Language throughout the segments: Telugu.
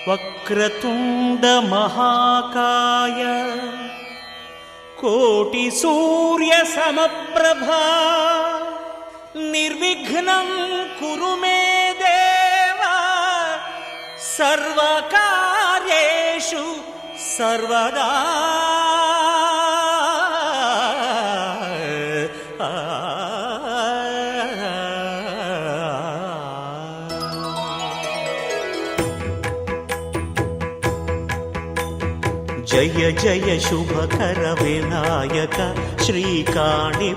వక్రతుండ మహాకాయ కోటి సూర్య సమప్రభా నిర్విఘ్నం కురు మే దేవా సర్వకార్యేషు సర్వదా. జయ జయ శుభకర వినాయక శ్రీకాణిపాకవర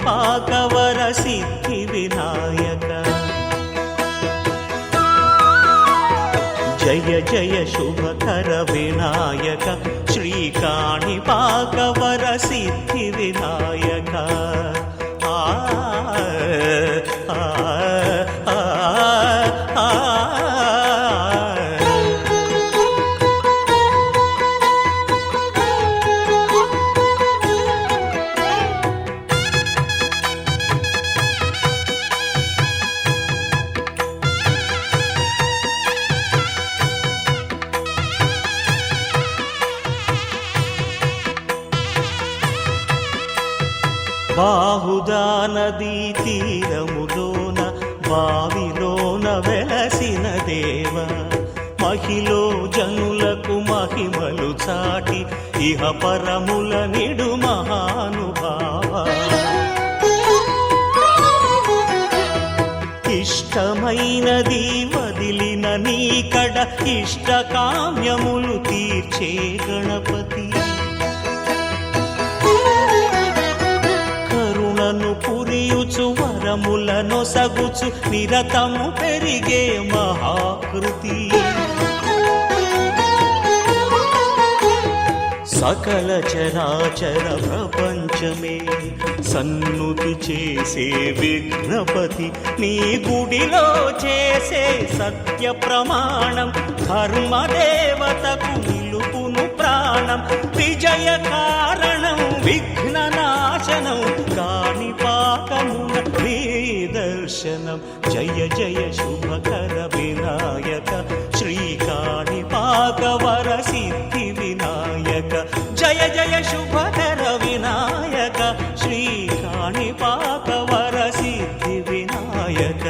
సిద్ధి వినాయక. జయ జయ శుభకర వినాయక శ్రీకాణిపాకవర సిద్ధి వినాయక. ఆ ఆ ఆ ఆ బాహుదా నదీ తీరములోన బావిలోన వెలసిన దేవ మహిలో జనులకు మహిమలు చాటి ఇహ పరముల నిడు మహానుభావ. ఇష్టమైనది వదిలిన నీకడ ఇష్ట కామ్యములు తీర్చే గణపతి. పురియుచు వరములను సగుచు నిరతము పెరిగే మహాకృతి. సకల చరాచర ప్రపంచమే సన్నుతి చేసే విఘ్నపతి నీ గుడిలో చేసే సత్య ప్రమాణం ధర్మదేవతకు నిలుపును ప్రాణం. విజయ కారణం విఘ్న నాశనం కాణిపాకమున నీ దర్శనం. జయ జయ శుభకర వినాయక శ్రీకాణిపాకవర సిద్ధి వినాయక. జయ జయ శుభకర వినాయక శ్రీకాణిపాకవర సిద్ధి వినాయక.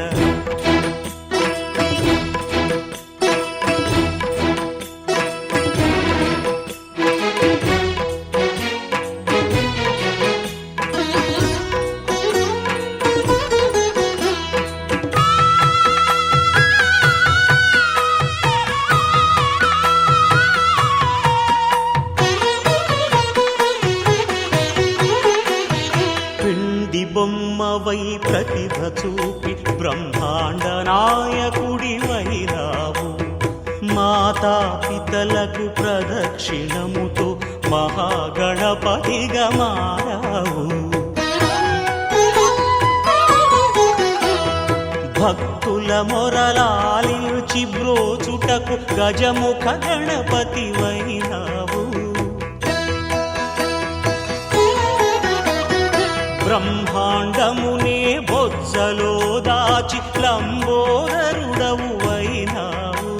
బొమ్మవై ప్రతిభ చూపి బ్రహ్మాండ నాయకుడి వైరావు. మాతా పితలకు ప్రదక్షిణముతో మహాగణపతిగా మారావు. భక్తుల మొరలాలించి బ్రోచుటకు గజముఖ గణపతి వైరావు. బ్రహ్మాండమునే బొజ్జలో దాచి లంబోదరుడవు అయినావు.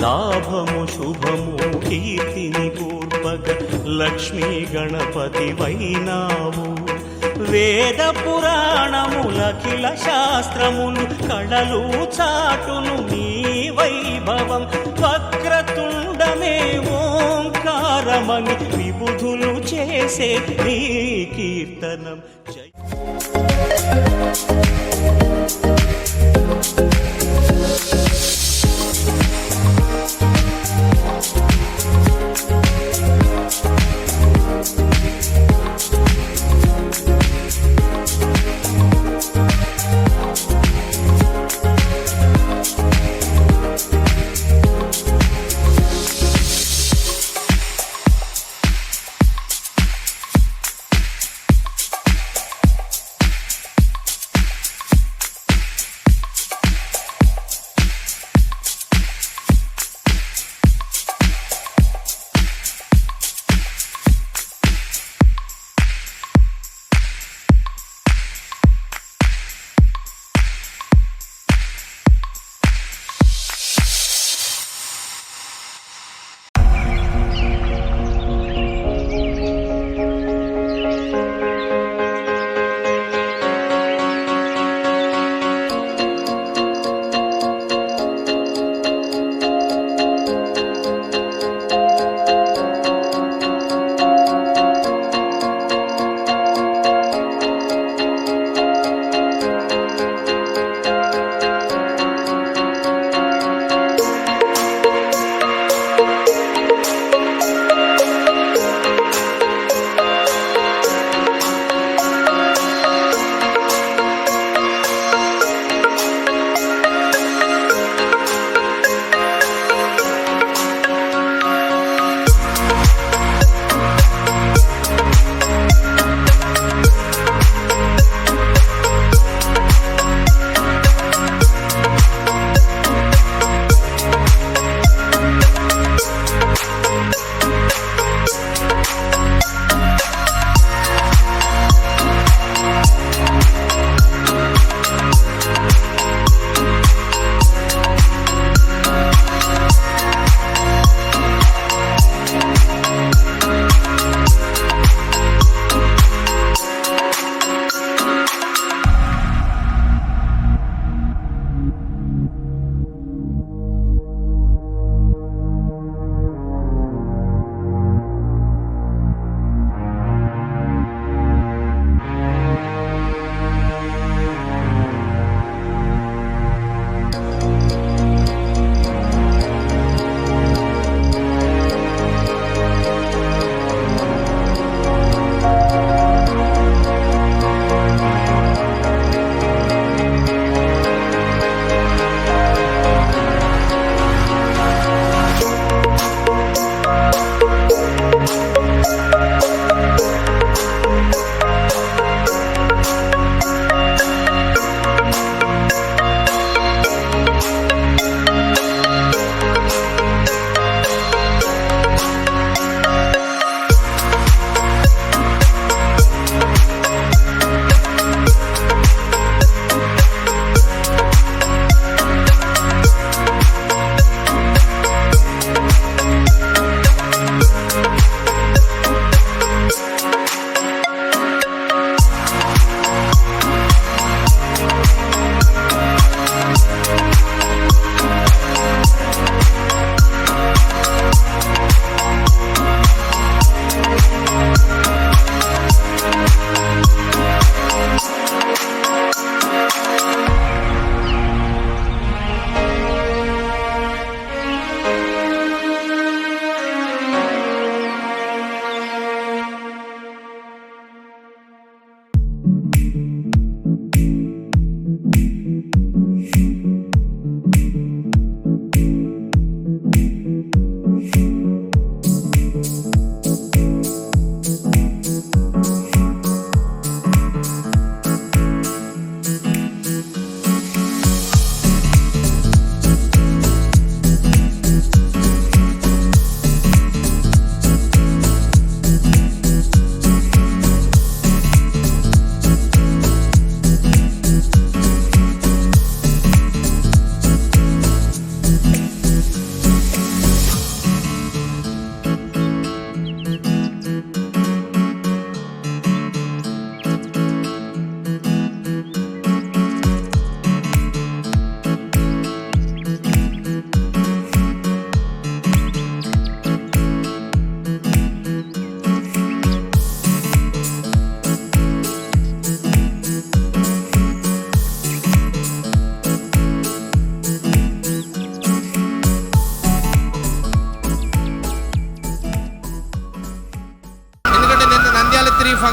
లాభము శుభము కీర్తిని కూర్పగ లక్ష్మీ గణపతి వైనావు. వేద పురాణములఖిల శాస్త్రములు కళలు చాటును నీ వైభవం. వక్రతుండమే ఓంకారమని విబుధులు చేసే నీ కీర్తనం. జై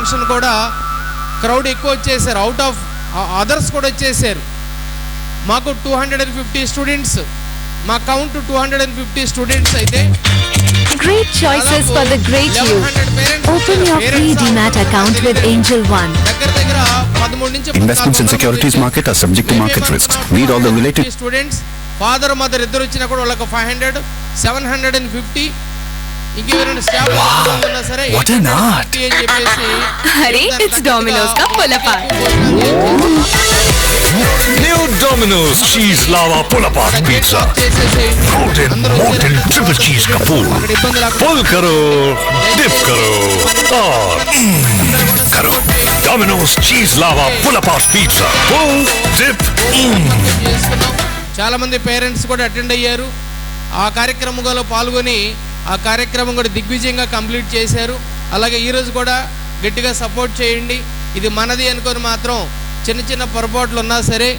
ఫంక్షన్ కూడా క్రౌడ్ ఎక్కువ వచ్చేసారు, అవుట్ ఆఫ్ అదర్స్ కూడా వచ్చేసారు. మాకు 250 స్టూడెంట్స్, మా కౌంట్ 250 స్టూడెంట్స్ అయితే Great choices for the great you. Open your free DMAT account with Angel One. Investments in securities market are subject to market risks. Read all the related students. Father mother ఇద్దరు వచ్చినా కూడా వాళ్ళకి 500, 750 ఇంకెవరైనా స్టాఫ్ ఉన్నా సరే What an art! అని చెప్పేసి अरे it's Domino's का पुलापाट. New Domino's cheese lava pull-apart pizza. Golden molten triple cheese ka pull. Pull karo, dip karo, और karo. Domino's cheese lava pull-apart pizza. Pull, dip, చాలా మంది పేరెంట్స్ కూడా అటెండ్ అయ్యారు. ఆ కార్యక్రమంలో పాల్గొని ఆ కార్యక్రమం కూడా దిగ్విజయంగా కంప్లీట్ చేశారు. అలాగే ఈరోజు కూడా గట్టిగా సపోర్ట్ చేయండి. ఇది మనది అనుకొని మాత్రం చిన్న చిన్న పొరపాట్లు ఉన్నా సరే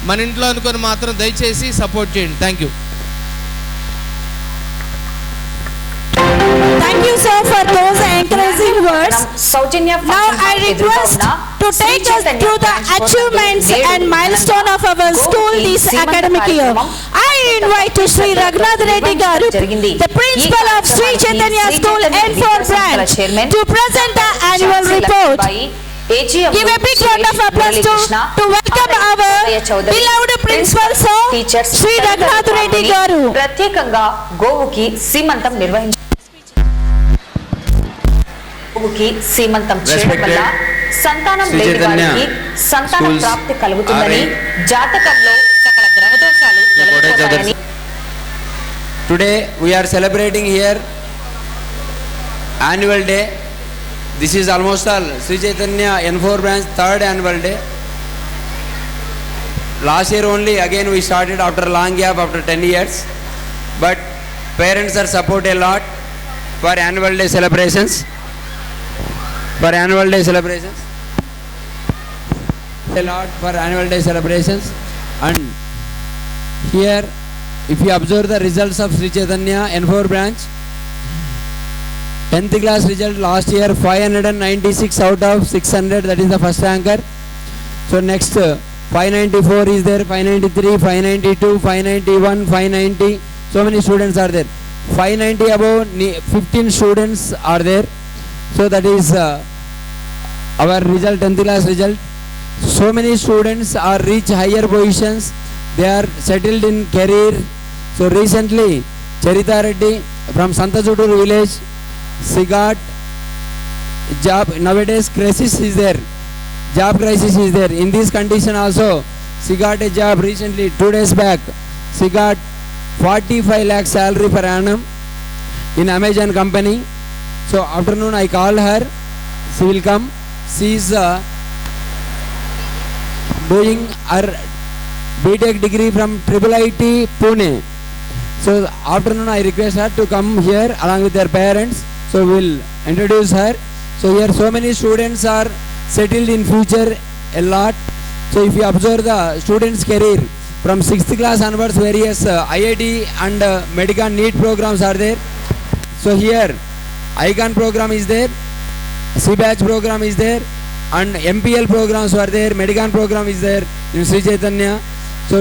మన ఇంట్లో అనుకొని మాత్రం దయచేసి సపోర్ట్ చేయండి. Thank you. Thank you, sir, for those encouraging words. Now I request to take us through the achievements and milestone of our school this academic year. I invite to Sri Raghunath Reddy Garu, the principal of Sri Chaitanya School N4 branch, to present the annual report. Give a big round of applause to welcome our beloved principal sir, Sri Raghunath Reddy Garu. ప్రత్యేకంగా గోవుకి సీమంతం చేయడం వల్ల సంతానం లేని వారికి సంతాన ప్రాప్తి కలుగుతుందని, జాతకంలో సకల గ్రహదోషాలు తొలగిపోతాయని. Today we are celebrating here annual day. This is almost all Sri Chaitanya N4 branch 3rd annual day. Last year only again we started after a long gap after 10 years. But parents are support a lot for annual day celebrations. A lot for annual day celebrations. And here if you observe the results of Sri Chaitanya N4 branch, 10th class result last year 596 out of 600, that is the first ranker. So next 594 is there, 593, 592, 591, 590, so many students are there. 590 above 15 students are there. So that is our result, 10th class result. So many students are reach higher positions, they are settled in career. So recently Charita Reddy from Santachudur village, she got job. Nowadays crisis is there, job crisis is there. In this condition also she got a job recently, 2 days back. She got 45 lakh salary per annum in Amazon company. So afternoon I called her, she will come. She is doing her BTech degree from IIIT Pune. So afternoon I request her to come here along with their parents. So we'll introduce her. So here so many students are settled in future a lot. So if you observe the students' career from 6th class onwards, various IIT and medical NEET programs are there. So here ICON program is there, CBACH program is there, and MPL programs are there, Medican program is there in Sri Chaitanya. So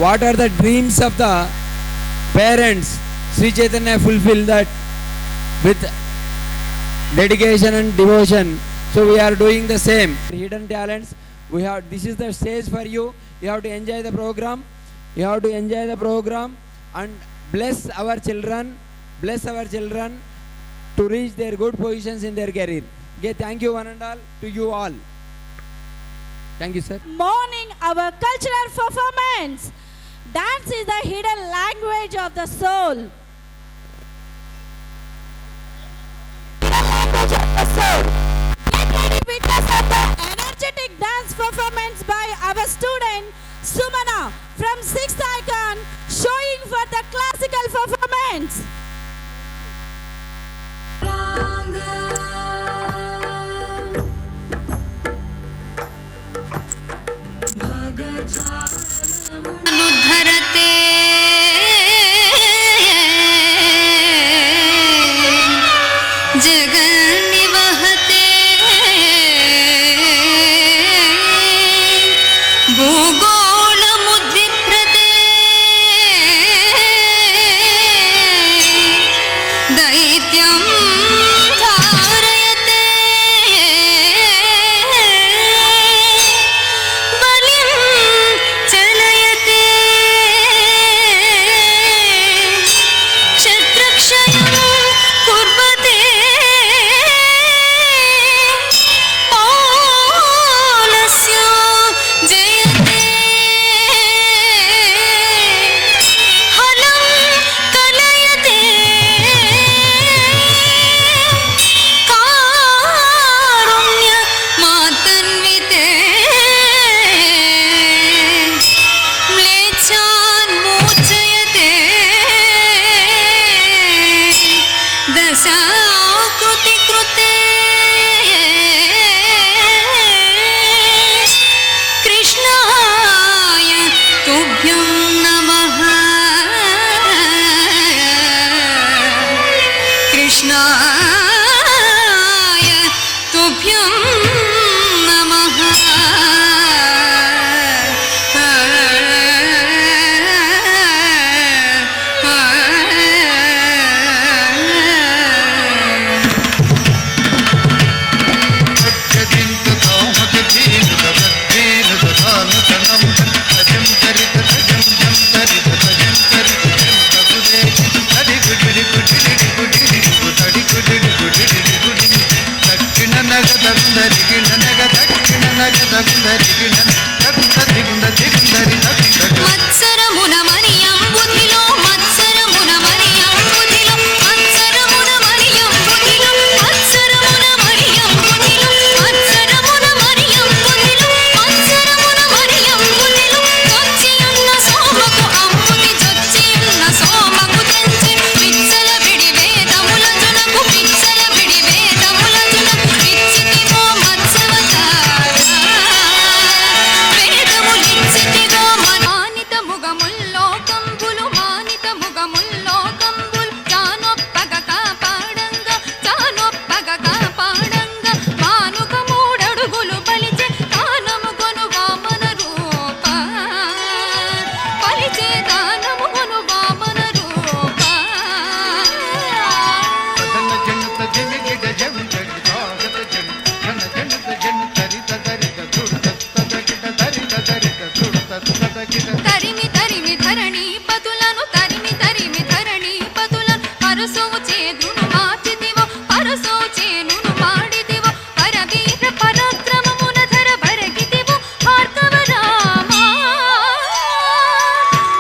what are the dreams of the parents? Sri Chaitanya fulfill that with dedication and devotion. So we are doing the same. Hidden talents, this is the stage for you. You have to enjoy the program. And bless our children to reach their good positions in their career. Okay, thank you one and all, to you all. Thank you, sir. Morning, our cultural performance. Dance is the hidden language of the soul. Get ready to witness the energetic dance performance by our student Sumana from 6th ICON, showing for the classical performance. अनुधरते जगन्निवहते गणेशाय तुभ्यं नमः। మత్సరమున మరియం బుధిలో మత్సరమున మరియం బుధిలో మత్సరమున మరియం బుధిలో మత్సరమున మరియం బుధిలో మత్సరమున మరియం బుధిలో మత్సరమున మరియం బుధిలో జొచ్చియున్న సోమకు అమ్ముని జొచ్చియున్న సోమకు తెంచి పిచ్చల బిడి వేదముల జునకు పిచ్చల బిడి వేదముల జునకు ఇచ్చితివో మత్స్యవతార వేదములిచ్చితివో మానిత ముగముల్లో కంబులు మానిత ముగముల్లో కంబులు జానొప్పగ కాపాడంగా జానొప్పగ కాపాడంగా మానుక మూడడుగులు బలిచే దానము కొను వామన రూప బలిచే దానము కొను వామన రూప తరిమి తరిమి ధరణి పతులను తరిమి తరిమి ధరణి పతులను పరసోవు చేదును మార్చితివో పరసోవు చేనును మాడితివో పరవీర పరాక్రమమున ధర బరగితివో భార్గవ రామా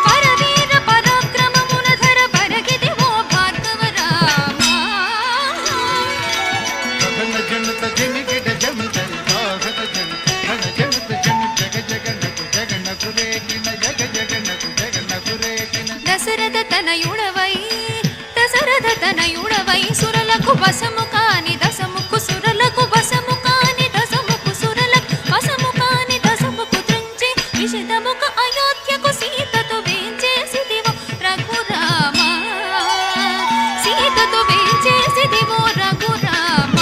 పరవీర పరాక్రమమున ధర బరగితివో భార్గవ రామా దశరథ తనయుడవై దశరథ తనయుడవై సురలకు వశము కాని దశముకు సురలకు వశము కాని దశముకు సురలకు వశము కాని దశముకు త్రుంచి విషదముకు అయోధ్యకు సీతతో వేంచేసిదివో రఘురామ సీతతో వేంచేసిదివో రఘురామ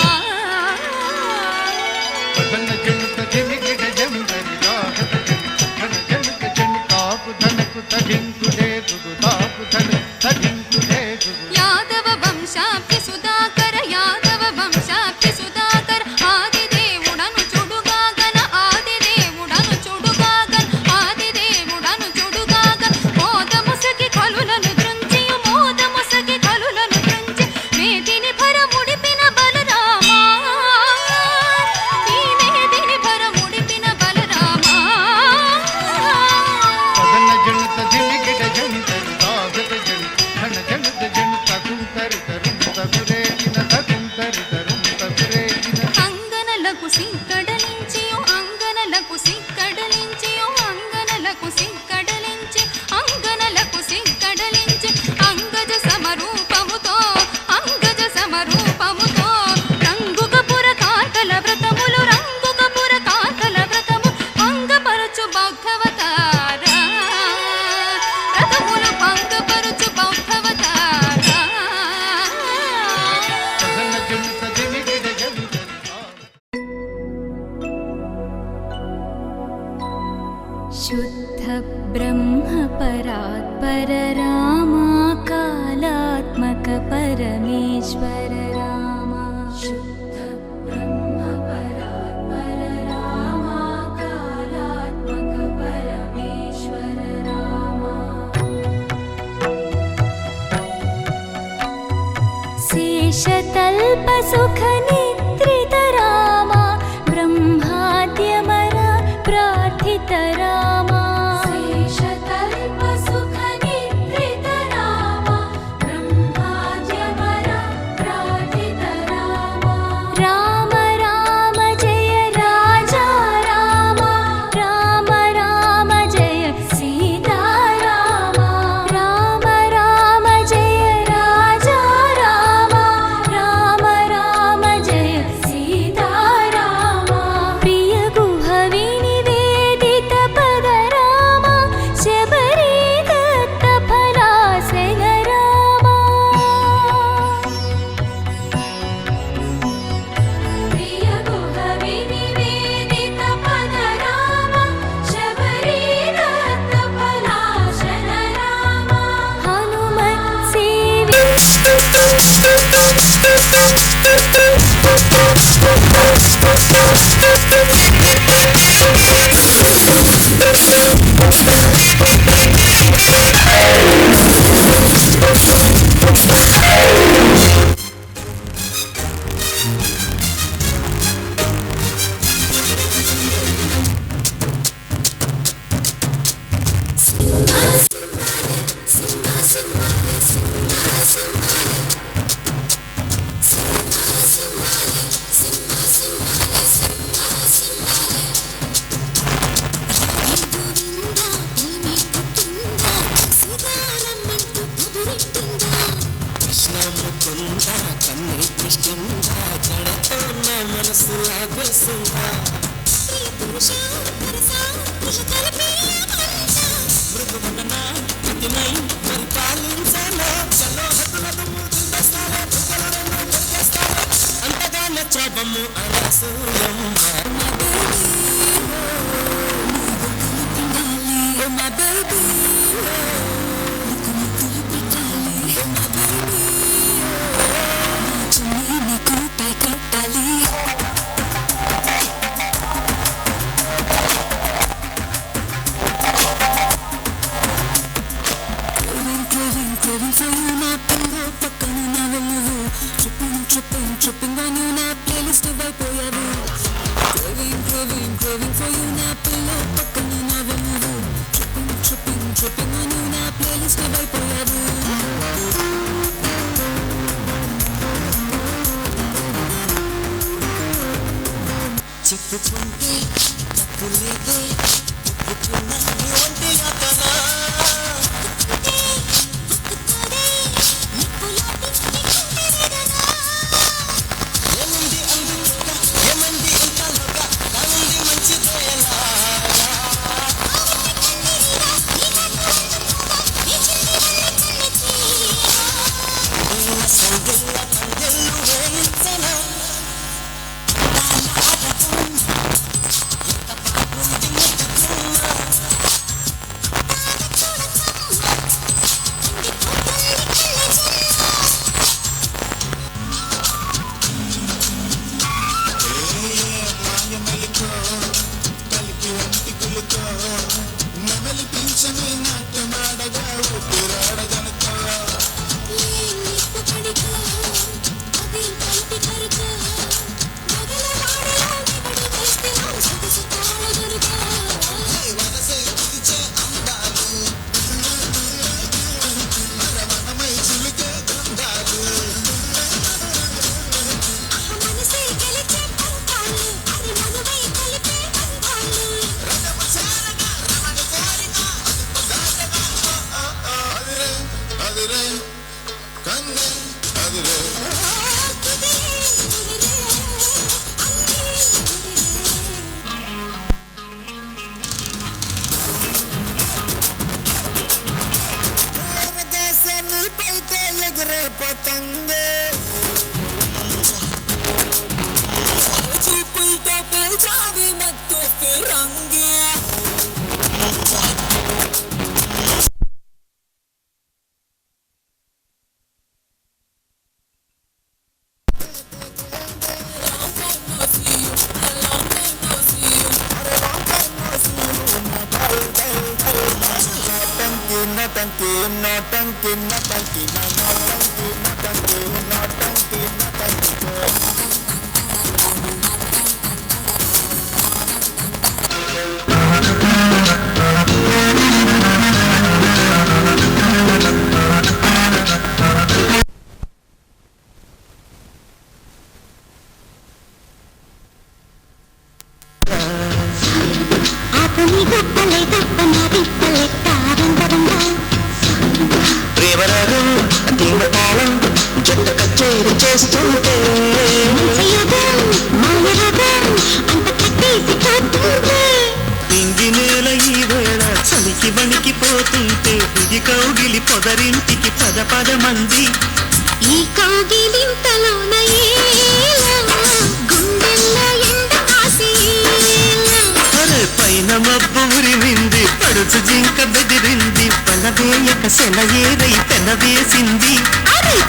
యాదవ వంశాప్తి సుధాకర యాదవ వంశాప్తి సుధాకర ఆదిదేవుడను చుడుగాగన ఆదిదేవుడను చుడుగాగన ఆదిదేవుడను చూడుగాగన మోదముసకి కలులను దృంచియు మోదముసకి కలులను దృంచి మేదిని భరముడిపిన బలరామా ఈ మేదిని భరముడిపిన బలరామా అంగనలకు సిక్కడలించియు అంగనలకు సిక్కడలించియు అంగనలకు సిక్కడలించి అంగనలకు సిక్కడలించి అంగజ సమరూపముతో అంగజ సమరూపముతో రంగుకపుర కాకల వ్రతములు రంగుకపుర కాకల వ్రతము భంగపరచు బౌద్ధవతార వ్రతములు భంగపరచు బౌద్ధవతార शुद्ध ब्रह्म परात्पर रामा कालात्मक परमेश्वर रामा शुद्ध ब्रह्म परात्पर रामा कालात्मक परमेश्वर रामा शेषतल्प सुख निद्रित रामा ब्रह्माद्यमर प्रार्थित रामा शेषतल्प सुख निद्रित रामा ब्रह्माद्यमर प्रार्थित रामा राम राम जय राजा रामा राम राम जय सीता रामा राम राम जय राजा रामा राम राम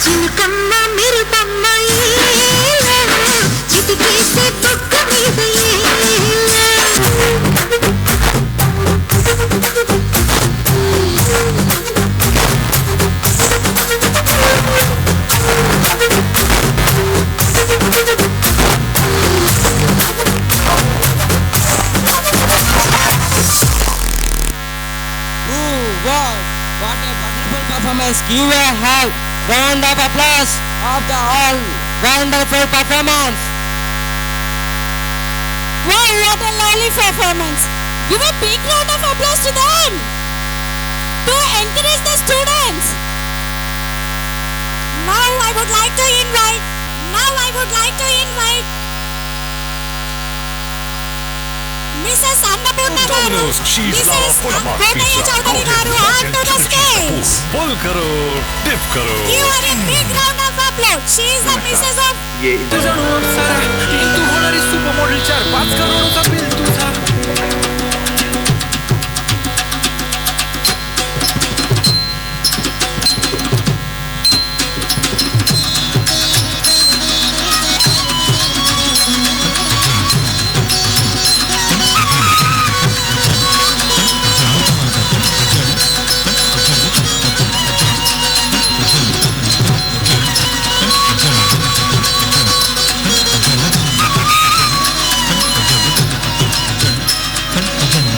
చిలుకమ్మ మెరుపమ్మ వెతికేసే బొక్క మీదలే What a wonderful performance. Give a hand, round of applause of the all wonderful performance. Wow, what a lovely performance. Give a big round of applause to them to encourage the students. Now I would like to invite Mrs. Annapurna garu, Mrs. Kotaya Chaudhary garu onto the stage. Pull karo, dip karo. Give her a big round of applause. She is the Mrs. of तू होणारी सुपर मॉडेल 4-5 करोडचा बिल तुझा Thank you.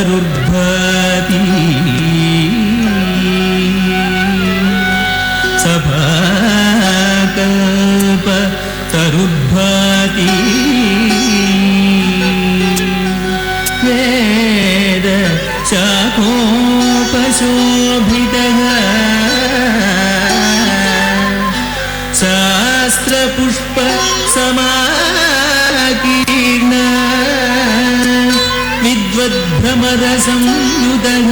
सभाकल्पतरुर्भवति सभाकल्पतरुर्भवति वेद शाखोपशोभितः शास्त्रपुष्प समाकीर्ण विद्वद्भ्रमरसंयुतः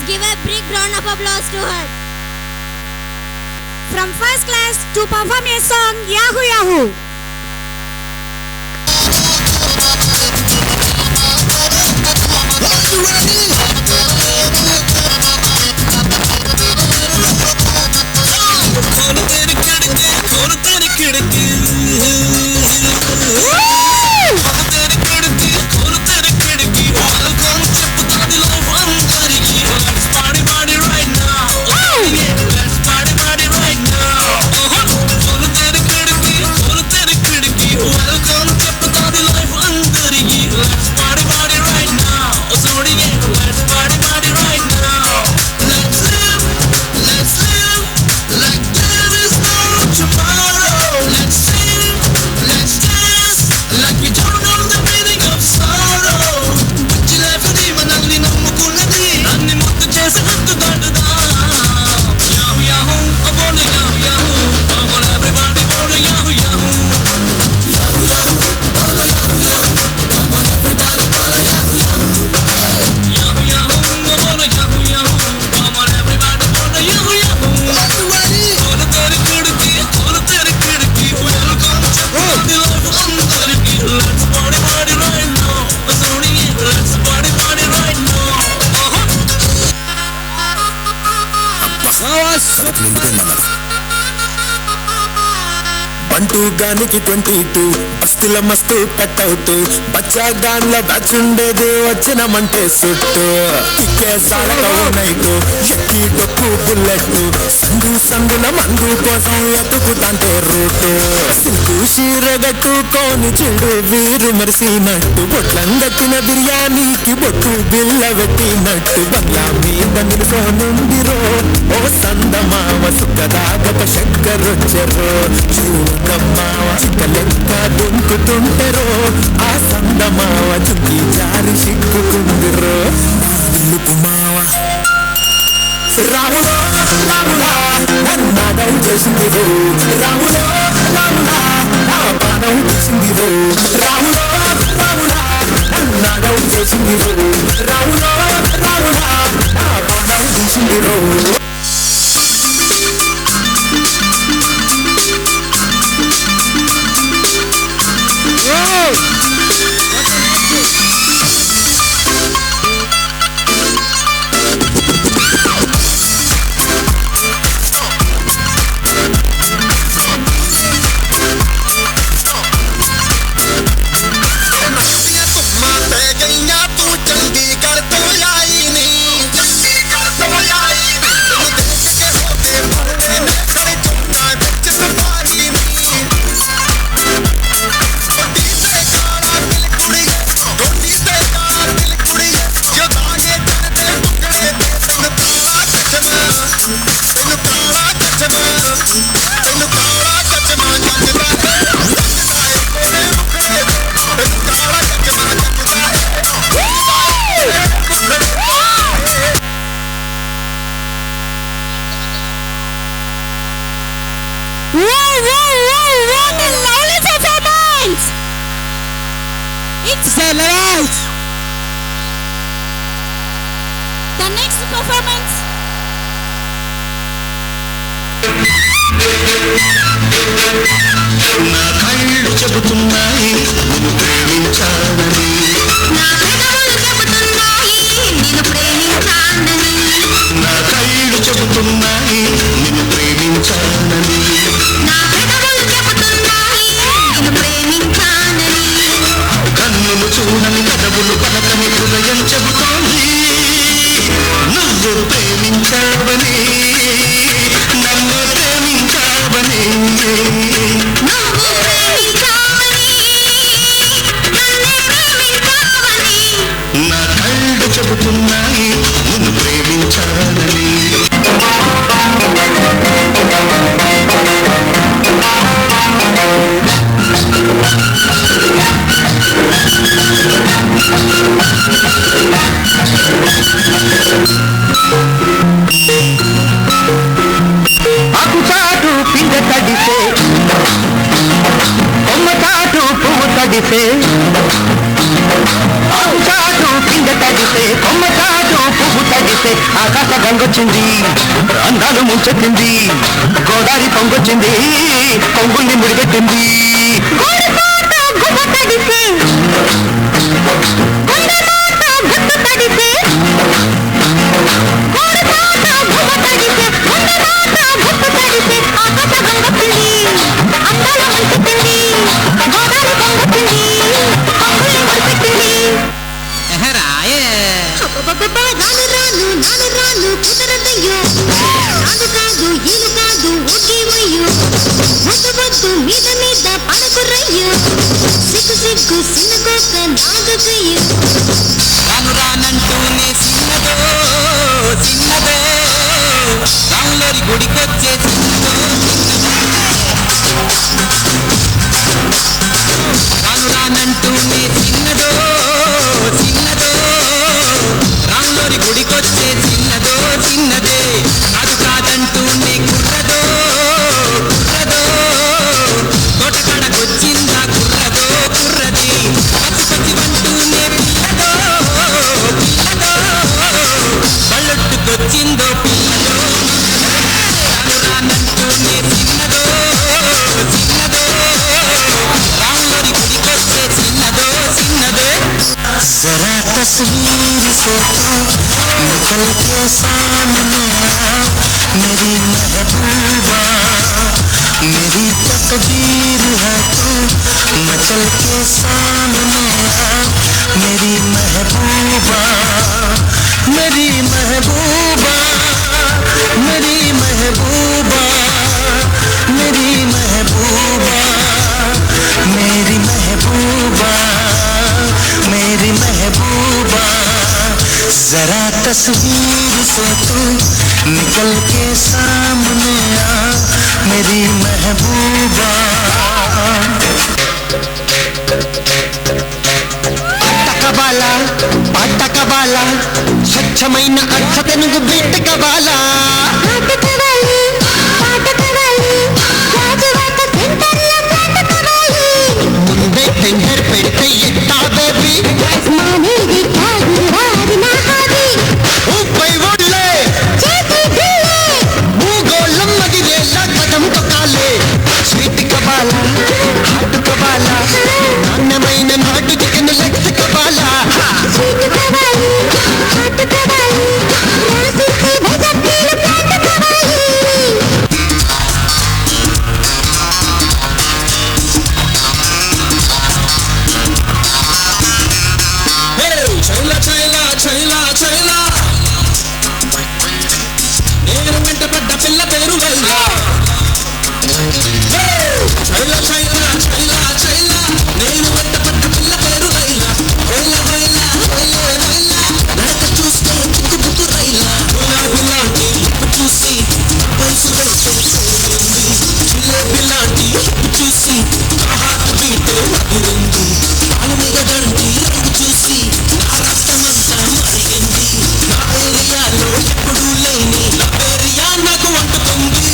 Give a big round of applause to her. From first class to perform a song, Yahoo Yahoo. Let's party right now. బంటూ గానికి 22 బస్తిల మస్తు కట్అవుట్ బచ్చా గాన్ల బ్యాచ్ ఉండేది వచ్చినమంటే సుట్టు ఇక్కే సాలక నైటు ఎక్కి డొక్కు బుల్లెట్ సందుల మందు కోసం ఎత్తుకుతాంటే రూటు సిల్కు చీరగట్టుకోని చెడు వీరు మెరిసినట్టు బొట్లంగట్టిన బిర్యానీకి బొట్టు బిల్ల పెట్టినట్టు బంగ్లా మీద నిలుసోనుందిరో ఓ సందమావ సుఖదాగక చక్కరొచ్చెరో చూకమ్మావ చిక్కలెక్క దుంకుతుంటెరో ఆ సందమావ చుక్కి జారి సిక్కుకుందిరో ఇల్లుకు మావ రాములో రాములా నన్నాదం చేసిందిరో రాములో రాములా నా ప్రాణం చేసిందిరో రాములో రాములా నన్నాదం చేసిందిరో రాములో రాములా నా ప్రాణం చేసిందిరో The next performance. నా కళ్ళు చెబుతున్నాయి నిన్ను ప్రేమించాలని నా పెదవులు చెబుతున్నాయి నిన్ను ప్రేమించానని నా కళ్ళు చెబుతున్నాయి నిన్ను ప్రేమించాలని నా పెదవులు చెబుతున్నాయి నిన్ను ప్రేమించానని కన్నులు చూడని కదవులు పలకని హృదయం చెబుతోంది నువ్వు ప్రేమించావని నన్ను ప్రేమించావని నువ్వు ప్రేమించావని నన్ను ప్రేమించావని నా కళ్ళు చెబుతున్నాయి నిన్ను ప్రేమించాలని ఆకుచాటు పిండ తడిసే కొమ్మచాటు పువ్వు తడిసే ఆకుచాటు పిండ తడిసే కొమ్మచాటు పువ్వు తడిసే ఆకాశ గంగొచ్చింది అందాలు ముంచెత్తింది గోదావరి పొంగొచ్చింది కొంగుల్ని ముడిపెట్టింది మీద మీద పడకురయ్యో సిగ్గు సిగ్గు సిన్నగోక నాగకయ్యో రాను రానంటూనే చిన్నదో చిన్నదో రాములోరి గుడికొచ్చే చిన్నదో రాను రానంటూనే చిన్నదో చిన్నదో రాములోరి గుడికొచ్చే చిన్నదో చిన్నదే కాదు కాదంటూనే కుర్రదో కుర్రదో తోటకాడకొచ్చిందా కుర్రదో కుర్రది పచ్చి పచ్చి వంటూనే పిల్లదో పిల్లదో బళ్ళొట్టుకొచ్చిందో పిల్లదో రాను రానంటూనే చిన్నదో చిన్నదో రాములోరి గుడికొచ్చే చిన్నదో చిన్నదే जरा तस्वीर फोटो निकल के सामने आओ मेरी महबूबा मेरी तकदीर है तू मचल के सामने आ मेरी महबूबा मेरी महबूबा मेरी महबूबा मेरी महबूबा मेरी महबूबा मेरी महबूबा जरा तस्वीर से तू निकल के सामने आ मेरी महबूबा పట్టకబాల స్వచ్ఛమైన అర్థ తెలుగు బిట్టకబాల ముందే టెండర్ పెడితే ఎట్టా బేబీ ఊపై ఒళ్ళే భూగోళం మదిరేలా కదం తొక్కాలే స్వీట్ కబాల హాట్ కబాల నాణ్యమైన నాటు చికెన్ లెగ్స్ కబాల నేను వెంటపడ్డ పిల్ల పేరు వెళ్ళా నేను వెంటపడ్డ పిల్ల పేరు రైలా నడక చూస్తే చిక్కు బుక్కు రైలా గులాబీ చూసి వయసు జిలేబీ లాంటి చూసి హార్ట్ బీట్ అదిరింది పాల మీద దండి రంగు చూసి నా రక్తమంతా మరిగింది నా ఏరియాలో ఎప్పుడూ లేని నా ఏరియా నాకు వంటుతుంది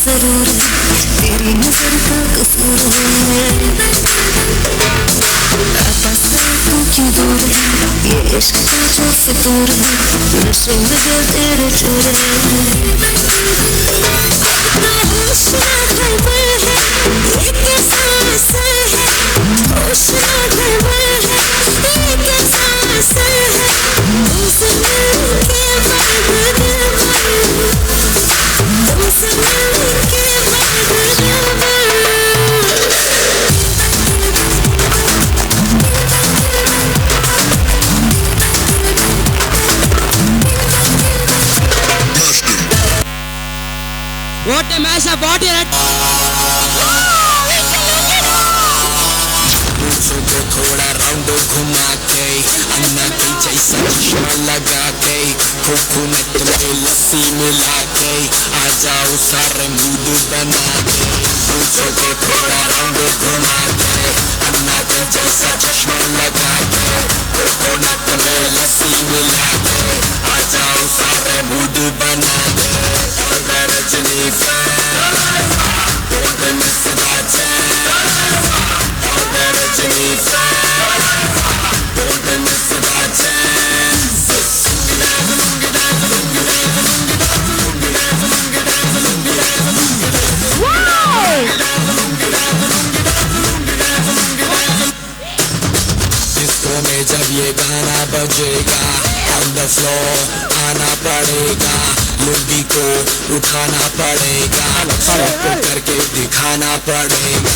जरूर तेरी नजर का कसूर है तू क्यों दूर है ये इश्क का जो फितूर है नशे में दिल तेरे चूर है होश ना गड़बड़ है ये कैसा असर है होश ना गड़बड़ है ये कैसा असर है तुमसे मिलके बाद दिल तुमसे मिलके What a mashup, what a थोड़ा राउंड घुमा के अन्ना की जैसा चश्मा लगा के कोकोनट में लस्सी मिला के आ जाओ सारे मूड बना के पूछो के थोड़ा राउंड घुमा के अन्ना की जैसा चश्मा लगा के कोकोनट में लस्सी मिला के आ जाओ सारे मूड बना के रजनी डिस्को में जब ये गाना बजेगा ऑन द फ्लोर आना पड़ेगा लुंगी को उठाना पड़ेगा करके दिखाना पड़ेगा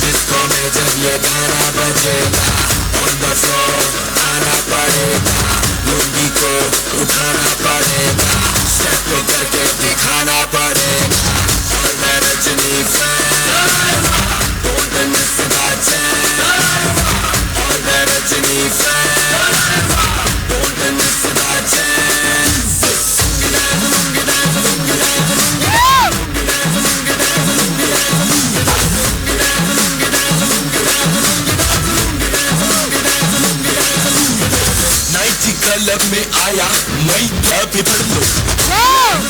डिस्को में जब ये गाना बजेगा ऑन द फ्लोर आना पड़ेगा लुंगी को उठाना पड़ेगा स्टेप करके दिखाना पड़ेगा और मैं रजनी और मैं रजनी क्लब में आया मैं क्या भी पढ़ लो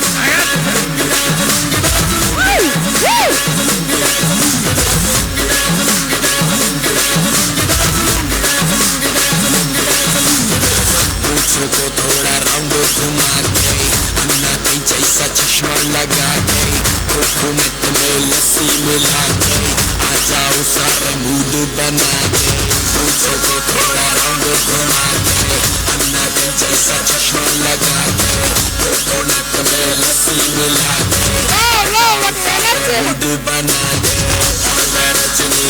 मुझको थोड़ा राउंड घुमा के अन्ना के जैसा चश्मा लगा के कोकोनट में लस्सी मिला के आ जाओ सारे मूड बना के मुझको थोड़ा राउंड घुमा के अन्ना के जैसा चश्मा लगा के कोकोनट में लस्सी मिला के मूड बना के Rajni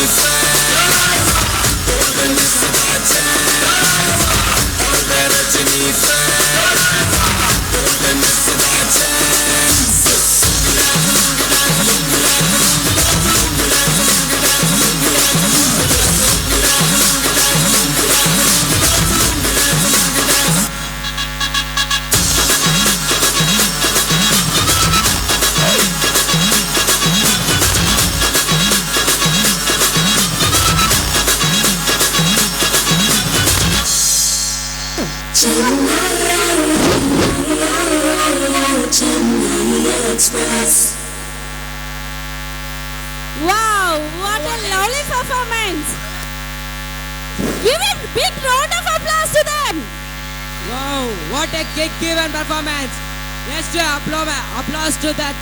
Wow, what a lovely performance. Give a big round of applause to them. Wow, what a kick-given performance. Let's do applause to that.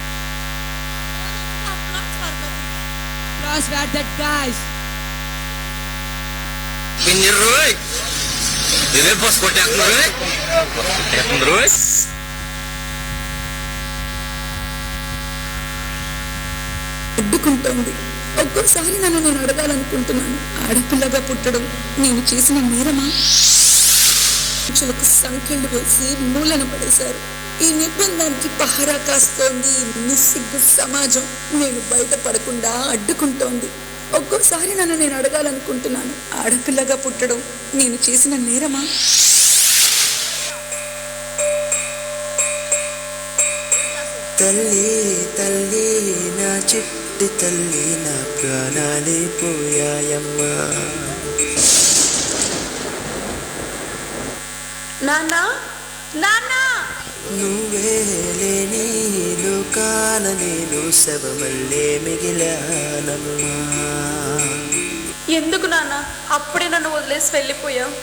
Applause for that guys. Pinroy. Dile bos kotak Roy. Roy. అడ్డుకుంటోంది. ఒక్కోసారి నన్ను నేను అడగాలనుకుంటున్నాను, ఆడపిల్లగా పుట్టడం నేను చేసిన నేరమా? మనుషులకు సంఖ్యలు వేసి మూలన పడేశారు. ఈ నిర్బంధానికి పహరా కాస్తోంది నిస్సిగ్గు సమాజం. నేను బయటపడకుండా అడ్డుకుంటోంది. ఒక్కోసారి నన్ను నేను అడగాలనుకుంటున్నాను, ఆడపిల్లగా పుట్టడం నేను చేసిన నేరమా? తల్లి తల్లి నా చిట్టి తల్లి నా ప్రాణాలే పోయాయమ్మా. నాన్నా నాన్నా, నువ్వే లేని లోకాన నేను శవమల్లే మిగిలానమ్మా. ఎందుకు నాన్న అప్పుడే నన్ను వదిలేసి వెళ్ళిపోయావు?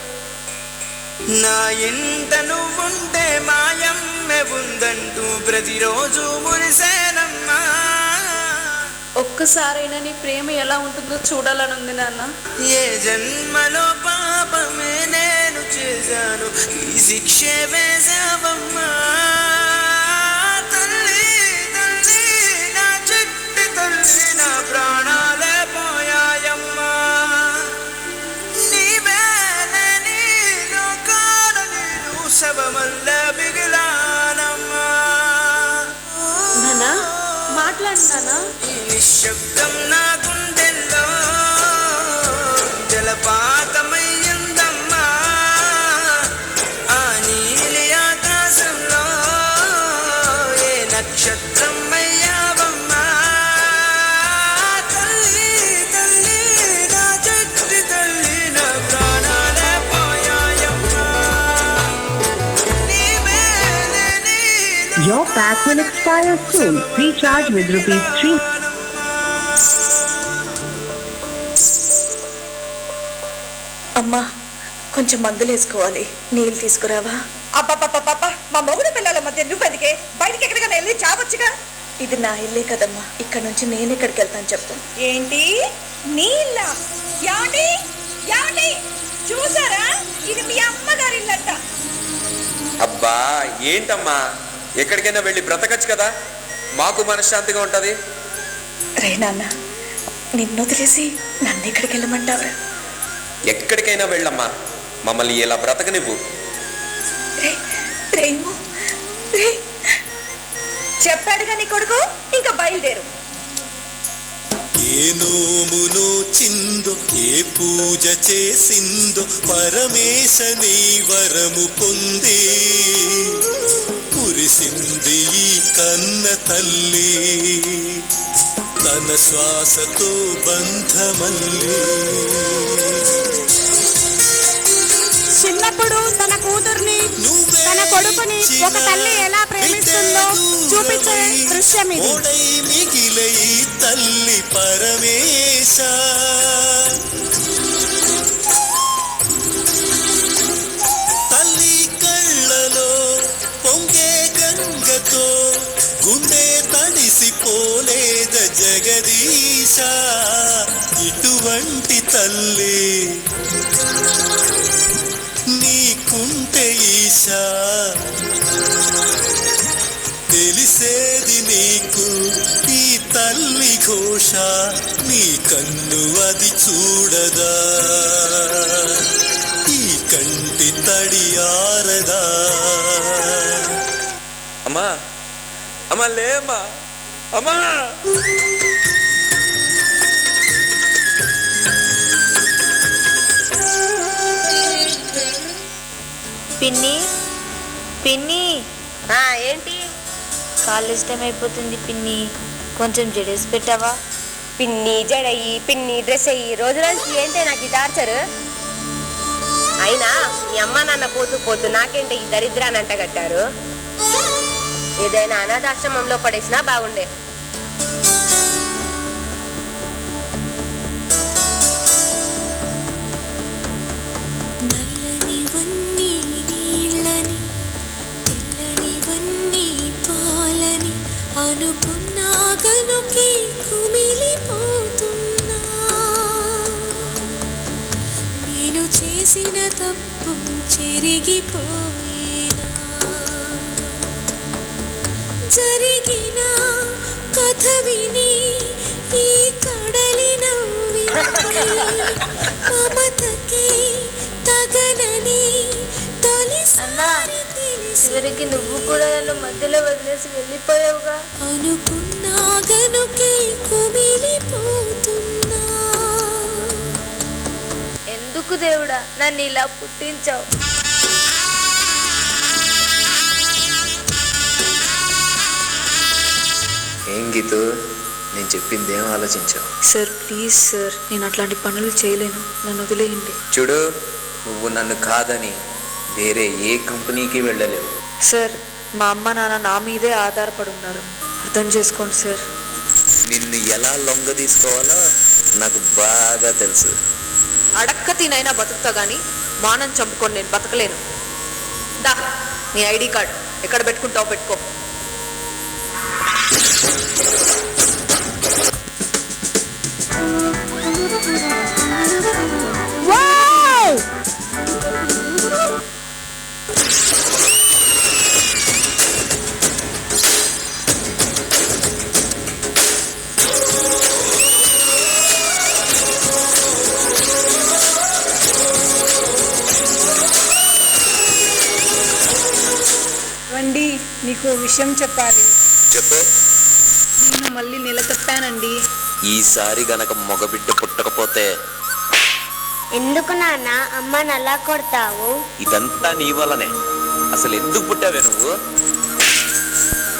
నా ఇంట నువ్వుంటే మాయమ్మె ఉందంటూ ప్రతిరోజు మురిసేనమ్మా. ఒక్కసారైనా నీ ప్రేమ ఎలా ఉంటుందో చూడాలనుంది నాన్న. ఏ జన్మలో పాపమే నేను చేశాను, ఈ శిక్షే వేశావమ్మా. తల్లి తల్లి నా చిట్టి తల్లి నా ప్రాణాలే పోయాయమ్మా. నీవేనే నీ లోకాన నేను శవమల్ల మిగిలానమ్మా. నాన్న మాట్లాడు నాన్న. నిశ్శబ్దం నా గుండెల్లో జలపాతమయ్యిందమ్మా. ఆ నీలి ఆకాశంలో ఏ నక్షత్రం అయ్యావమ్మా. తల్లి తల్లి నా చెట్టి తల్లి నా ప్రాణాలే పోయాయమ్మా. Your pack will expire soon. Recharge with ₹3. అమ్మా కొంచెం మందులు వేసుకోవాలి, నీళ్ళు తీసుకురావా? అబ్బా మా మొగుడు పిల్లల మధ్య నువ్వెందుకే? బయటికి ఎక్కడికైనా వెళ్ళి చావచ్చుగా. ఇది నా ఇల్లే కదమ్మా, ఇక్కడ నుంచి నేను ఎక్కడికి వెళ్తాను చెప్తాను. ఏంటి నీళ్ళ? యాండి యాండి చూసారా, ఇది మీ అమ్మగారి ఇల్లంట. అబ్బా ఏంటమ్మా, ఎక్కడికైనా వెళ్ళి బ్రతకచ్చు కదా, మాకు మనశ్శాంతిగా ఉంటది. రే నాన్న, నిన్ను వదిలేసి నన్ను ఎక్కడికి వెళ్ళమంటావరా? ఎక్కడికైనా వెళ్ళమ్మా, మమ్మల్ని ఇలా బ్రతకనివ్వు. చెప్పాడుగా నీ కొడుకు, ఇంకా బయలుదేరు. ఏ నోమునో చిందో ఏ పూజ చేసిందో పరమేశని వరము పొంది కురిసింది ఈ కన్న తల్లి తన శ్వాసతో బంధమల్లి. చిన్నప్పుడు తన కూతుర్ని తన కొడుకుని ఒక తల్లి ఎలా ప్రేమిస్తుందో చూపించే దృశ్యం ఇది. మిగిలే తల్లి పరమేశ ఘోష ఇటువంటి తల్లి నీకుంటే ఈశా తెలిసేది నీకు ఈ తల్లి ఘోష నీ కన్ను అది చూడదా ఈ కంటి తడి ఆరదా అమ్మా అమ్మా లేమ్మా అమ్మా పిన్ని పిన్ని ఏంటి కాళ్ళు ఇష్టమైపోతుంది పిన్ని, కొంచెం జడేసి పెట్టావా? పిన్ని జడయ్యి, పిన్ని డ్రెస్ అయ్యి, రోజు రోజుకి ఏంటే నాకు ఈ టార్చర్. అయినా మీ అమ్మ నాన్న పోతూ పోతూ నాకేంటే ఈ దరిద్రాన్ని అంటగట్టారు. ఏదైనా అనాథాశ్రమంలో పడేసినా బాగుండే. అనుకున్నాగనుకి కుమిలిపోతున్నా, నేను చేసిన తప్పు చెరిగిపోయినా, జరిగిన కథ విని ఈ కడలి నవ్వి మమతకి తగనని తొలిసారి చివరికి నువ్వు కూడా నన్ను మధ్యలో వదిలేసి వెళ్ళిపోయావుగా. అనుకున్నాగనుకి కుమిలిపోతున్నా. ఎందుకు దేవుడా నన్ను ఇలా పుట్టించావు? ఏం గీతు, నేను చెప్పింది ఏం ఆలోచించావు? సార్ ప్లీజ్ సార్, నేను అట్లాంటి పనులు చేయలేను, నన్ను వదిలేయండి. చూడు, నువ్వు నన్ను కాదని వేరే ఏ కంపెనీకి వెళ్ళలేవు. సార్ మా అమ్మ నాన్న నా మీదే ఆధారపడి ఉన్నారు, అర్థం చేసుకోండి సార్. నిన్ను ఎలా లొంగ తీసుకోవాలో నాకు బాగా తెలుసు. అడక్క తినైనా బతుకుతా గానీ మానం చంపుకొని నేను బతకలేను. దా నీ ఐడి కార్డ్ ఎక్కడ పెట్టుకుంటావు పెట్టుకో. వండి, నీకు విషయం చెప్పాలి. చెప్పు. నేను మళ్ళీ నెల తప్పానండి. ఈసారి గనక మగబిడ్డ పుట్టకపోతే. ఎందుకు నాన్న అమ్మని అలా కొడతావు? ఇదంతా నీ వల్లనే. అసలు ఎందుకు పుట్టావే నువ్వు?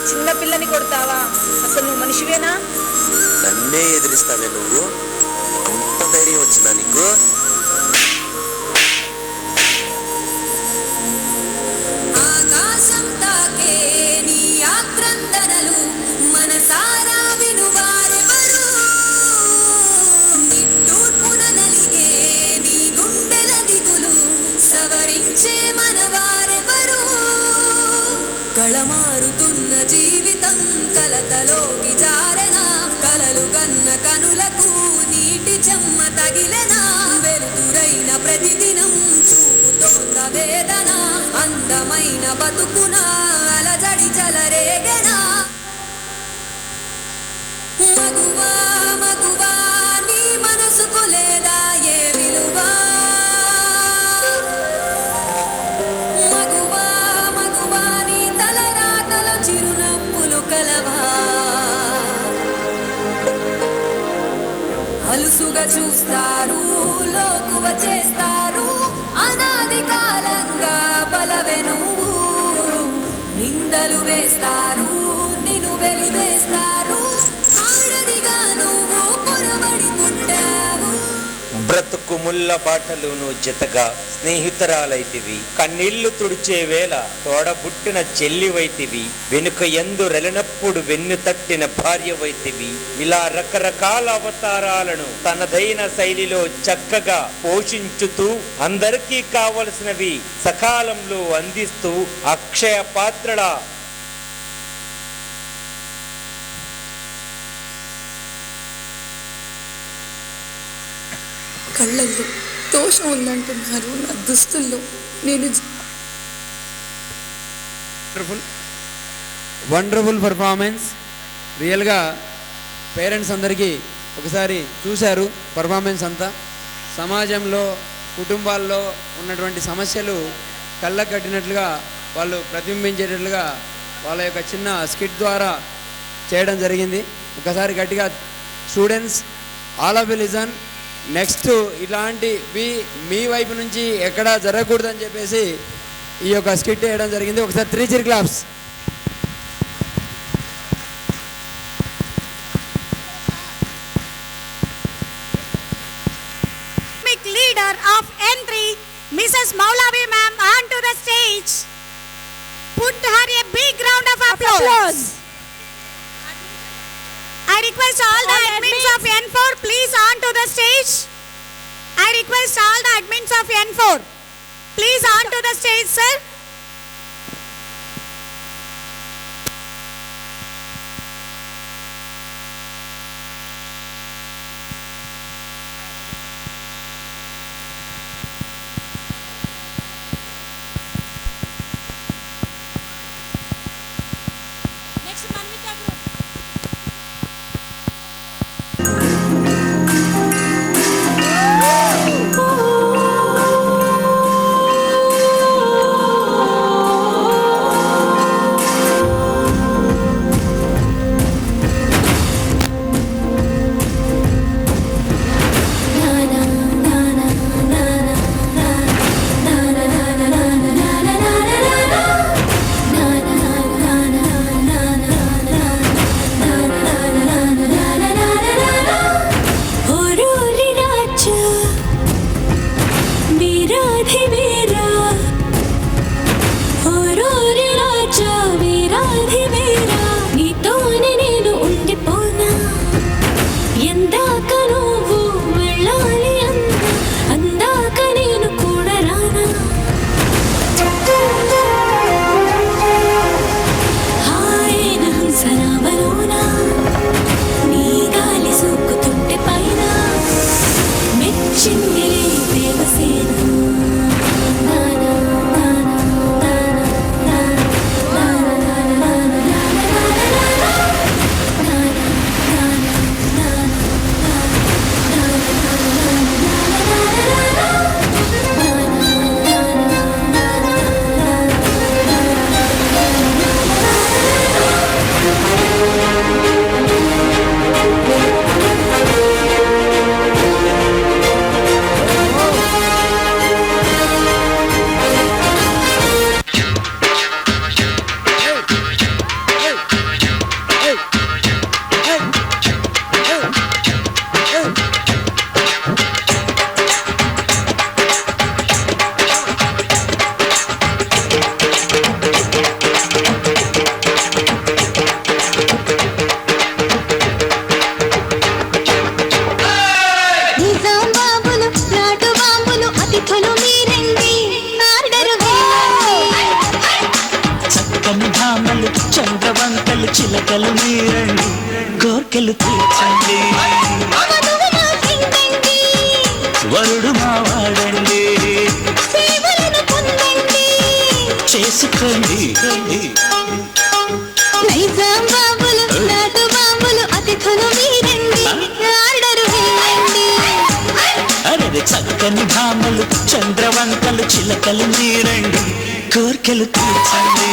చిన్న పిల్లని కొడతావా? అసలు నువ్వు మనిషివేనా? నన్నే ఎదిరిస్తావే నువ్వు? అంత ధైర్యం వచ్చినా నీకు? ఆకాశం తాకే నీ ఆక్రందనలు మనసారా వినువారెవరు? నిట్టూర్పున నలిగే నీ గుండెల దిగులు సవరించే మనవారెవరు? కళమారుతున్న జీవితం కలతలోకి జారెనా, కలలు గన్న కనులకు నీటి చెమ్మ తగిలెనా, వెలుతురైన ప్రతిదినం చూపుతోంద వేదన, అందమైన బతుకున అలజడి చలరేగెనా. మగువా మగువా నీ మనసుకు లేదా ఏ విలువా? మగువా మగువా నీ తలరాతల చిరునవ్వులు కలవా? అలుసుగా చూస్తారు, లోకువ చేస్తారు, అనాది కాలంగా బలవే నువ్వు. నిందలు వేస్తారు, నిన్ను వెలివేస్తారు, ఆడదిగా నువ్వు పొరబడి పుట్టావు. బ్రతుకు ముళ్ళ బాటలును జతగా స్నేహితురాలైతివి, కన్నీళ్లు తుడిచే వేళ తోడబుట్టిన చెల్లివైతివి, వెనుక ఎందు రెలనప్పుడు వెన్ను తట్టిన భార్యవైతివి. ఇలా రకరకాల అవతారాలను తనదైన శైలిలో చక్కగా పోషించుతూ అందరికీ కావలసినవి సకాలంలో అందిస్తూ అక్షయ పాత్రల కళ్ళల్లో దోషం ఉందంటున్నారు, నా దుస్తుల్లో నేను వండర్ఫుల్ పర్ఫార్మెన్స్. రియల్గా పేరెంట్స్ అందరికీ ఒకసారి చూశారు పర్ఫార్మెన్స్ అంతా. సమాజంలో కుటుంబాల్లో ఉన్నటువంటి సమస్యలు కళ్ళకు కట్టినట్లుగా వాళ్ళు ప్రతిబింబించేటట్లుగా వాళ్ళ యొక్క చిన్న స్కిట్ ద్వారా చేయడం జరిగింది. ఒకసారి గట్టిగా students all of listen. Next ఇలాంటి మీ వైపు నుంచి ఎక్కడా జరగకూడదని చెప్పేసి ఈ యొక్క స్కిట్ వేయడం జరిగింది. ఒకసారి 3 cheer claps. Leader of N3, Mrs. Maulavi ma'am, onto the stage. Put her a big round of applause. I request all the admins of N4, please onto the stage. I request all the admins of N4, please onto the stage, sir. చంద్రవంకలు చిలకలు మీరండి, కోర్కెలు తీర్చండి, వరుడు మావాడండి, చేసుకోండి. అరే చక్కని భామలు చంద్రవంకలు చిలకలు మీరండి, కోర్కెలు తీర్చండి,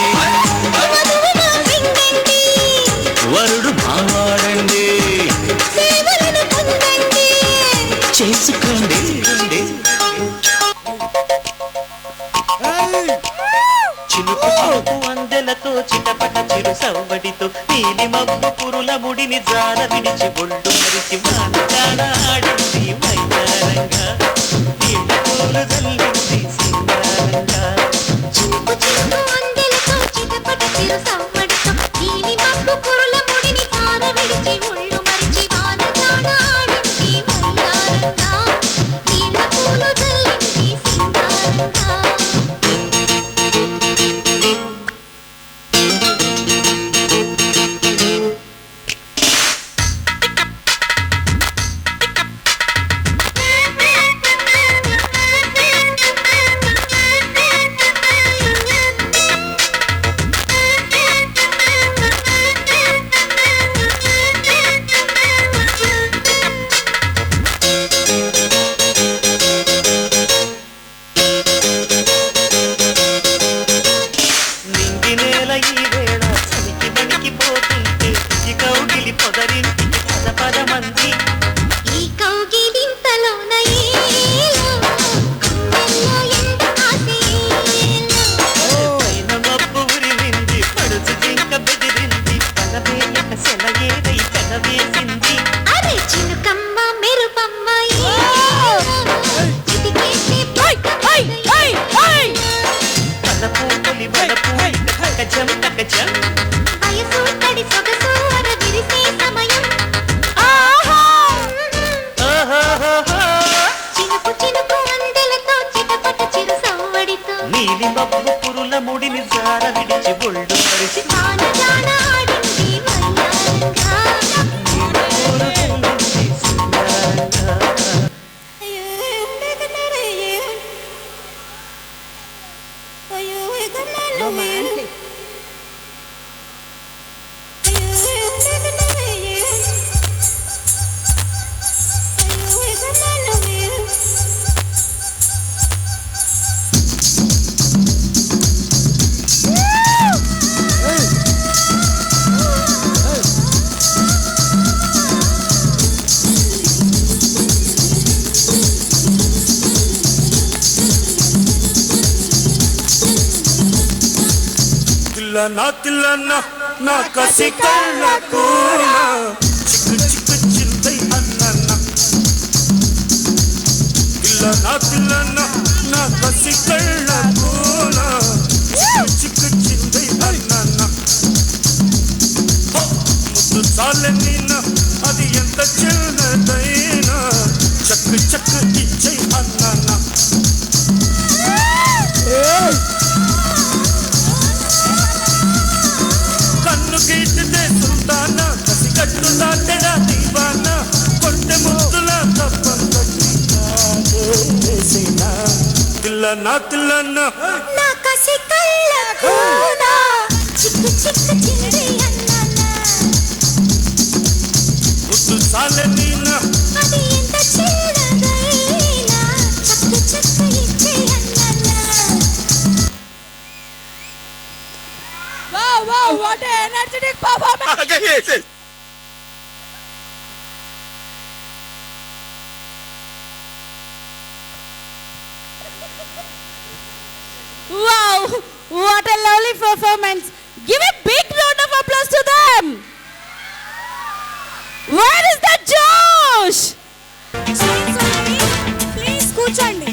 వరుడు మావాడండి, చేసుకోండి. చిలుకు చిలుకు అందెలతో చిటపట చిరు సవ్వడితో నీలి మబ్బు పురుల ముడిని జార విడిచి ఒళ్ళు మరిచి మానగాడ ఆడింది మైదానంగా, నీళ్ళ పూలు జల్లింది సింగారంగా. చిలుకు చిలుకు అందెలతో చిటపట చిరు సవ్వడితో నీలి మబ్బు పురుల ముడిని జార విడిచి ఒళ్ళు మరిచి మానగాడ ఆడింది మైదానంగా, నీళ్ళ పూలు జల్లింది సింగారంగా. నీలి మబ్బు పురుల ముడిని జార విడిచి ఒళ్ళు మరిచి Romantic. తిల్లనా నా కసి కళ్ళకు చిక్కు చిక్కు చింతై అన్న తిల్లనా నా కసి కళ్ళకు చిక్కు చిక్కు చింతై అన్న ముద్దు చాలనినా అది ఎంత చిన్నదైనా చక్కు చక్కు ఇచ్చై అన్న కన్ను గీటితే సుల్తానా కసి కట్టు దాటెడా దీవానా కొంటె ముద్దులా తప్పం కట్టినా తిల్లనా నా కసి కళ్ళకునా చిక్కు చిక్కు చింది అన్ననా ముద్దు చాలనీనా అది ఎంత చిన్నదైనా చక్కు చక్కు ఇచ్చే అన్ననా. Wow, what an energetic performance! Wow, what a lovely performance! Give a big round of applause to them! Where is the Josh? Please కూర్చోండి.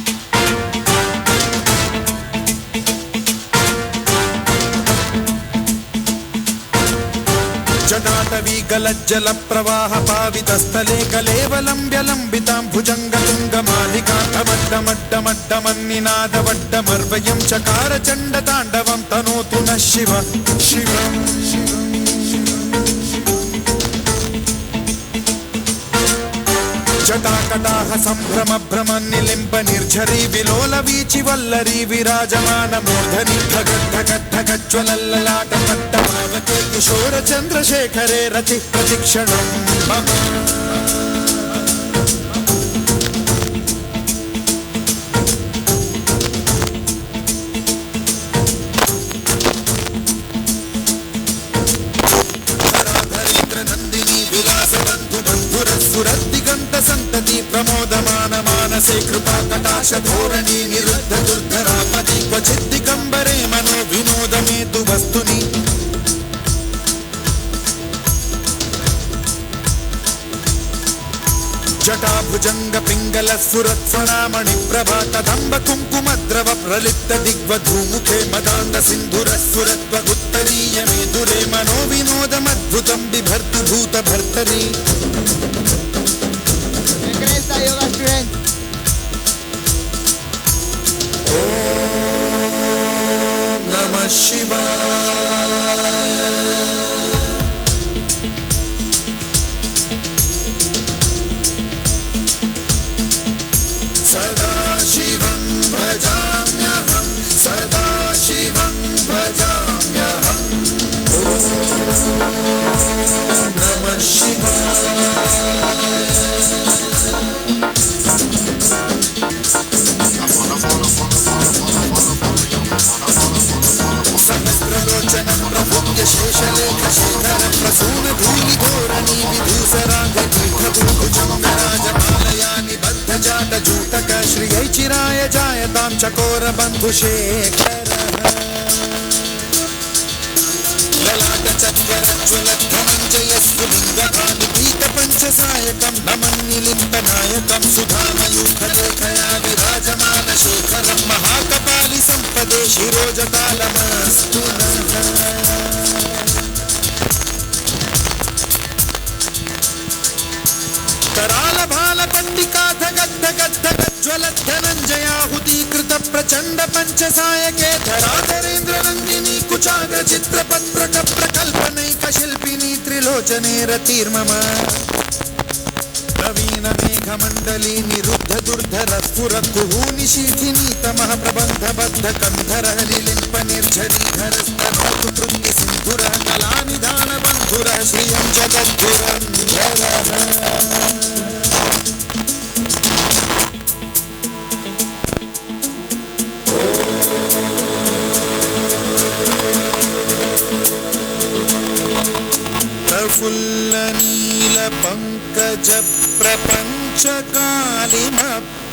జటాటవీ గలజ్జల ప్రవాహ పావితస్థలే కలేవలంబ్యలంబితాం భుజంగతుంగమాలికాంతమడ్డమడ్డమడ్డమన్నినాదవడ్డమర్వయం చకార చండ తాండవం తనోతు నః శివ శివం జటాకటాహ సంభ్రమ భ్రమ నిలింప నిర్ఝరీ విలోల వీచి వల్లరీ విరాజమాన మూర్ధని ధగద్ధగద్ధగజ్వలల్లలాట పట్టమావతే కిశోర చంద్రశేఖరే రతి ప్రతిక్షణం మమ సంతతి ప్రమోదమాన మానసే కృపా కటాశ ధోరణి నిరుద్ధ దుర్ధరాపతి క్వచిద్దికంబరే మనో వినోదమేతు వస్తుని జటాభుజంగ పింగళ సురత్సరామణి ప్రభా కదంబ కుంకుమద్రవ ప్రలిప్త దిగ్వధూముఖే మదాంద సింధుర సురత్వగుత్తరీయమే దురే మనో వినోదమద్భుతం బిభర్తు భూత భర్తరి yoga students. Om Namah Shivaya. Sada Shivam bhajamyaham, Sada Shivam bhajamyaham. Om Namah Shivaya. सहस्रलोचनं प्रभुव्य शेषलेख Shekhar Prasoon धूलि धोरणि विधूसरागतीर्थभूभुजङ्गराजमालयानि बद्धजाट जूटक श्रियै चिराय जायतां चकोर बन्धुशेखर ललाट चक्रज्वलद्धमञ्जयस्तु लिङ्गभानि पीतपञ्चसायकं नमन्निलिम्बनायकं सुधामयूखलेखया विराजमान शेखरं महाकपालि सम्पदे शिरोजतालमस्तु नः कराल भाल पट्टिका धगद्ध गद्ध गज्ज्व ज्वलद्धनञ्जयाहुतीकृत प्रचण्ड पञ्चसायके धराधरेन्द्र नन्दिनी कुचाग्र चित्रपत्रक प्रकल्पनैक शिल्पिनी त्रिलोचने रतिर्मम नवीन मेघमण्डली निरुद्ध दुर्धर स्फुरद्गुहूनि शीथिनी तमः प्रबन्ध बद्ध कन्धर लिलिम्प निर्झरीधर स्तनोतु कृत्ति सिन्धुरः कलानिधान बन्धुरः श्रियं जगद्गुरन्धरः प्रफुल्ल नील पंकज प्रपंच कालिम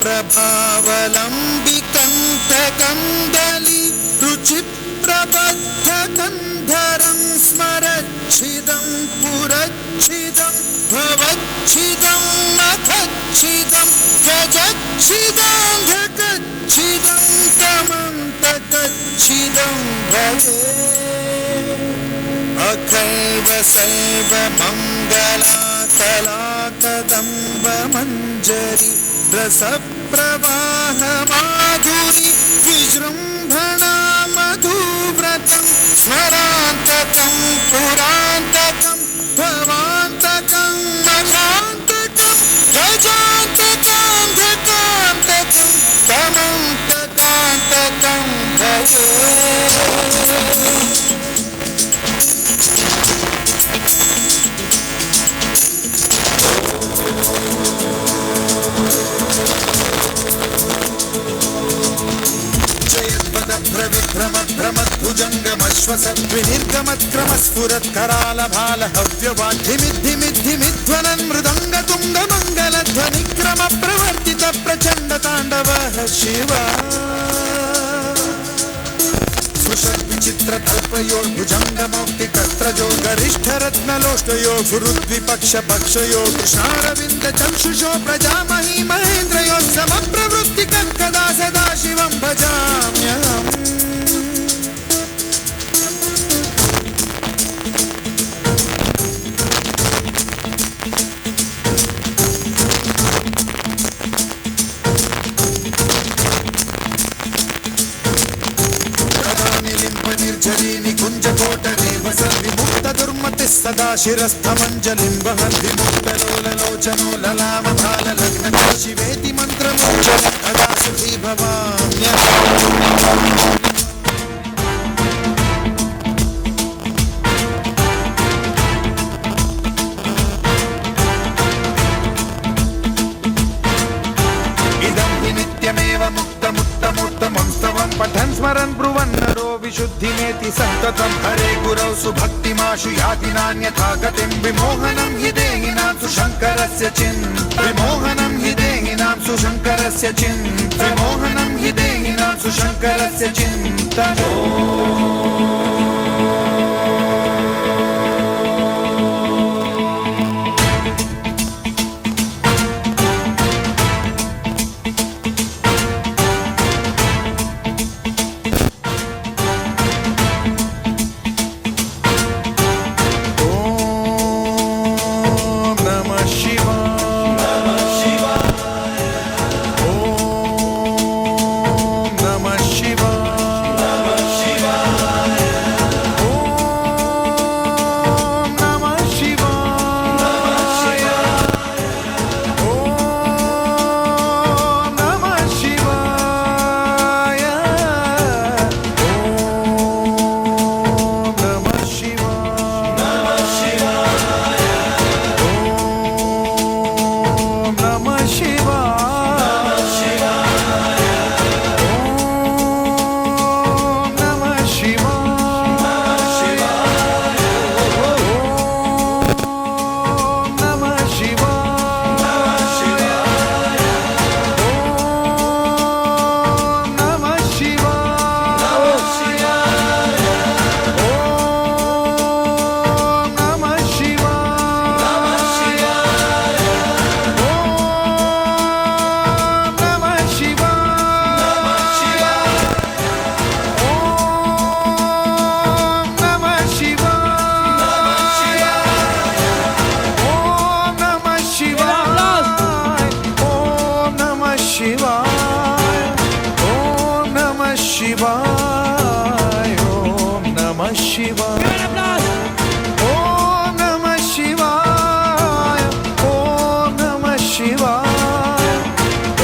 प्रभावलंबि कंठ कंदली रुचि प्रबद्ध कंधरं स्मरच्छिदं पुरच्छिदं भवच्छिदं मखच्छिदं गजच्छिदांधकच्छिदं तमन्तकच्छिदं भजे अखैव सैव मंगला कला कदम्ब मंजरी रस प्रवाह माधुरी विजृंभणा मधुव्रतं स्मरान्तकं पुरान्तकं भवान्तकं मखान्तकं गजान्तकान्धकान्तकं तमन्तकान्तकं भजे भ्रमद्भ्रमद्भ्रमद्भुजङ्गमश्वसद्विनिर्गमत्क्रमस्फुरत्कराल भालहव्यवाद्धिमिद्धिमिद्धिमिध्वनन् मृदङ्गतुङ्गमङ्गलध्वनिक्रम प्रवर्तित प्रचण्ड ताण्डवः शिव विचित्रकल्पयो भुजङ्गमौक्तिकस्त्रजो गरिष्ठरत्नलोष्टयो गुरुद्विपक्षपक्षयो कृष्णारविन्द चक्षुषो प्रजामही महेन्द्रयो समप्रवृत्तिकङ्कदा सदा शिवं भजाम्यहम् सदा शिरस्थमञ्जलिं वहन् विमुक्तलोललोचनो ललाम भाललग्न शिवेति मन्त्रमुच्चर कदा सुखी भवाम्यहम् इदं हि नित्यमेव मुक्तमुत्तमोत्तमं स्तवं पठन् स्मरन् ब्रुवन् नरो विशुद्धिमेति सन्ततं हरे गुरौ सुभक्तिमाशु याति नान्यथा गतिं विमोहनं हि देहिनां सुशङ्करस्य चिन्त विमोहनं हि देहिनां सुशङ्करस्य चिन्त विमोहनं हि देहिनां सुशङ्करस्य चिन्तनो शिवा శివాయ ఓం నమః శివాయ ఓం నమః శివాయ ఓం నమః శివాయ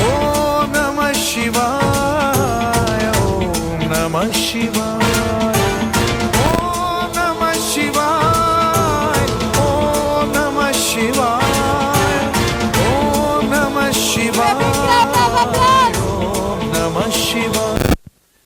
ఓం నమః శివాయ ఓం నమః శివాయ